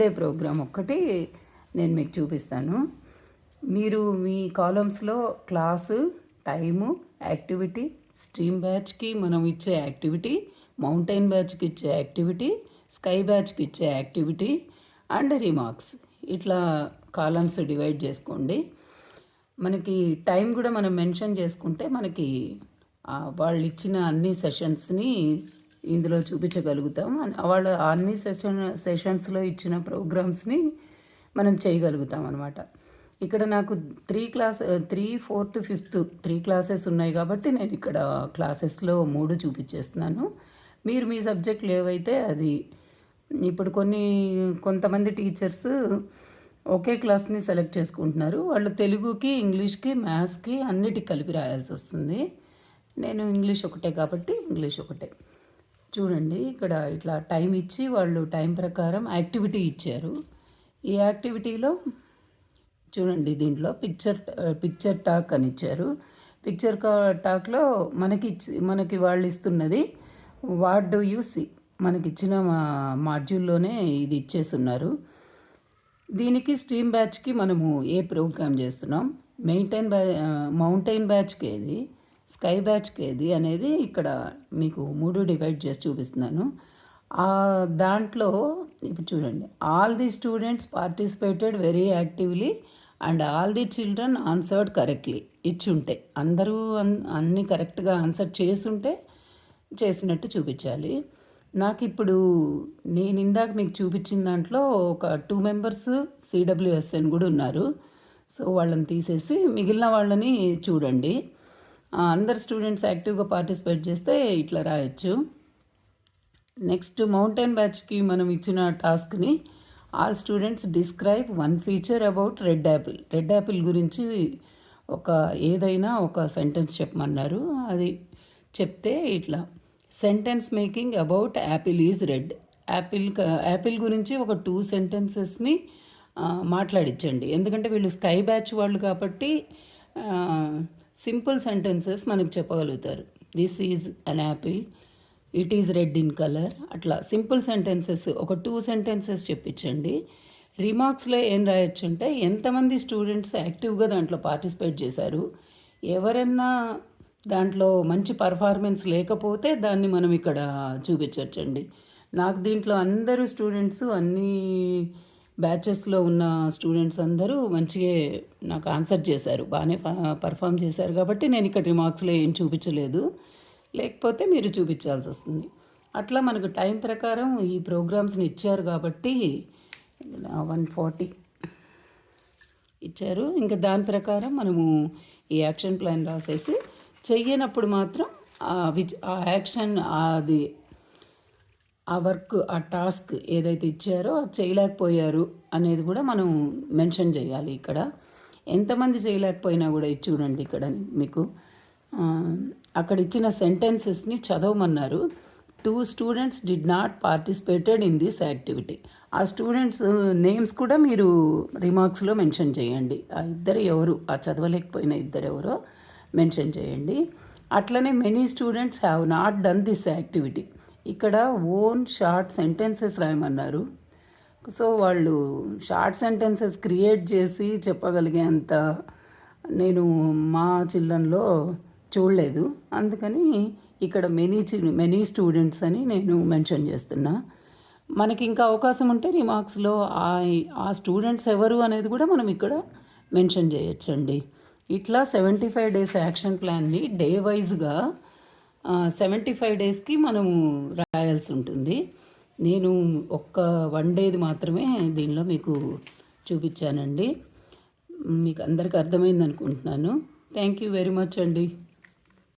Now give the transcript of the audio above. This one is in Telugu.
డే ప్రోగ్రామ్ ఒక్కటి నేను మీకు చూపిస్తాను. మీరు మీ కాలమ్స్లో క్లాసు, టైము, యాక్టివిటీ, స్ట్రీమ్ బ్యాచ్కి మనం ఇచ్చే యాక్టివిటీ, మౌంటైన్ బ్యాచ్కి ఇచ్చే యాక్టివిటీ, స్కై బ్యాచ్కి ఇచ్చే యాక్టివిటీ అండ్ రిమార్క్స్, ఇట్లా కాలమ్స్ డివైడ్ చేసుకోండి. మనకి టైం కూడా మనం మెన్షన్ చేసుకుంటే మనకి వాళ్ళు ఇచ్చిన అన్ని సెషన్స్ని ఇందులో చూపించగలుగుతాం. వాళ్ళు అన్ని సెషన్స్లో ఇచ్చిన ప్రోగ్రామ్స్ని మనం చేయగలుగుతాం అన్నమాట. ఇక్కడ నాకు 3, 4, 5 3 క్లాసెస్ ఉన్నాయి కాబట్టి నేను ఇక్కడ క్లాసెస్లో 3 చూపించేస్తున్నాను. మీరు మీ సబ్జెక్టులు ఏవైతే అది ఇప్పుడు కొంతమంది టీచర్స్ ఒకే క్లాస్ని సెలెక్ట్ చేసుకుంటున్నారు. వాళ్ళు తెలుగుకి, ఇంగ్లీష్కి, మ్యాథ్స్కి అన్నిటికి కలిపి రాయాల్సి వస్తుంది. నేను ఇంగ్లీష్ ఒకటే కాబట్టి ఇంగ్లీష్ ఒకటే. చూడండి, ఇక్కడ ఇట్లా టైం ఇచ్చి వాళ్ళు టైం ప్రకారం యాక్టివిటీ ఇచ్చారు. ఈ యాక్టివిటీలో చూడండి, దీంట్లో పిక్చర్ టాక్ అని ఇచ్చారు. పిక్చర్ టాక్లో మనకి వాళ్ళు ఇస్తున్నది వాట్ డూ యూ సీ, మనకిచ్చిన మాడ్యూల్లోనే ఇది ఇచ్చేస్తున్నారు. దీనికి స్ట్రీమ్ బ్యాచ్కి మనము ఏ ప్రోగ్రామ్ చేస్తున్నాం, మౌంటైన్ బ్యాచ్కి ఏది, స్కై బ్యాచ్కి ఏది అనేది ఇక్కడ మీకు 3 డివైడ్ చేసి చూపిస్తున్నాను. దాంట్లో ఇప్పుడు చూడండి, all the students participated very actively and all the children answered correctly ఇచ్చుంటే, అందరూ అన్నీ కరెక్ట్గా ఆన్సర్ చేసుంటే చేసినట్టు చూపించాలి. నాకు ఇప్పుడు నేను ఇందాక మీకు చూపించిన దాంట్లో ఒక 2 మెంబర్స్ CWSN కూడా ఉన్నారు. సో వాళ్ళని తీసేసి మిగిలిన వాళ్ళని చూడండి. అందరు స్టూడెంట్స్ యాక్టివ్గా పార్టిసిపేట్ చేస్తే ఇట్లా రాయొచ్చు. నెక్స్ట్ మౌంటైన్ బ్యాచ్కి మనం ఇచ్చిన టాస్క్ని all students describe 1 feature about red apple గురించి ఏదైనా ఒక సెంటెన్స్ చెప్పమన్నారు. అది చెప్తే ఇట్లా sentence making about apple is red, apple గురించి ఒక 2 సెంటెన్సెస్ని మాట్లాడించండి. ఎందుకంటే వీళ్ళు స్కై బ్యాచ్ వాళ్ళు కాబట్టి సింపుల్ సెంటెన్సెస్ మనకు చెప్పగలుగుతారు. This is an apple, it is red in colour, అట్లా సింపుల్ సెంటెన్సెస్ ఒక 2 సెంటెన్సెస్ చెప్పించండి. రిమార్క్స్లో ఏం రాయొచ్చు అంటే ఎంతమంది స్టూడెంట్స్ యాక్టివ్గా దాంట్లో పార్టిసిపేట్ చేశారు, ఎవరన్నా దాంట్లో మంచి పర్ఫార్మెన్స్ లేకపోతే దాన్ని మనం ఇక్కడ చూపించవచ్చండి. నాకు దీంట్లో అందరూ స్టూడెంట్స్, అన్ని బ్యాచెస్లో ఉన్న స్టూడెంట్స్ అందరూ మంచిగా నాకు ఆన్సర్ చేశారు, బాగానే పర్ఫామ్ చేశారు కాబట్టి నేను ఇక్కడ రిమార్క్స్లో ఏం చూపించలేదు, లేకపోతే మీరు చూపించాల్సి వస్తుంది. అట్లా మనకు టైం ప్రకారం ఈ ప్రోగ్రామ్స్ని ఇచ్చారు కాబట్టి 140 ఇచ్చారు. ఇంకా దాని ప్రకారం మనము ఈ యాక్షన్ ప్లాన్ రాసేసి చెయ్యనప్పుడు మాత్రం ఆ యాక్షన్, ఆ వర్క్, ఆ టాస్క్ ఏదైతే ఇచ్చారో అది చేయలేకపోయారు అనేది కూడా మనం మెన్షన్ చేయాలి. ఇక్కడ ఎంతమంది చేయలేకపోయినా కూడా ఇది చూడండి, ఇక్కడ మీకు అక్కడ ఇచ్చిన సెంటెన్సెస్ని చదవమన్నారు. 2 students did not participated in this activity. ఆ స్టూడెంట్స్ నేమ్స్ కూడా మీరు రిమార్క్స్లో మెన్షన్ చేయండి. ఆ ఇద్దరు ఎవరు, ఆ చదవలేకపోయిన ఇద్దరు ఎవరో మెన్షన్ చేయండి. అట్లనే many students have not done this activity, ఇక్కడ ఓన్ షార్ట్ సెంటెన్సెస్ రాయమన్నారు. సో వాళ్ళు షార్ట్ సెంటెన్సెస్ క్రియేట్ చేసి చెప్పగలిగేంత నేను మా చిల్డ్రన్లో చూడలేదు. అందుకని ఇక్కడ మెనీ స్టూడెంట్స్ అని నేను మెన్షన్ చేస్తున్నా. మనకి ఇంకా అవకాశం ఉంటే రిమార్క్స్లో ఆ స్టూడెంట్స్ ఎవరు అనేది కూడా మనం ఇక్కడ మెన్షన్ చేయొచ్చండి. ఇట్లా 75 డేస్ యాక్షన్ ప్లాన్ని డే వైజ్గా 75 డేస్కి మనము రాయాల్సి ఉంటుంది. నేను 1 డేది మాత్రమే దీనిలో మీకు చూపించానండి. మీకు అందరికీ అర్థమైంది అనుకుంటున్నాను. థ్యాంక్ యూ వెరీ మచ్ అండి.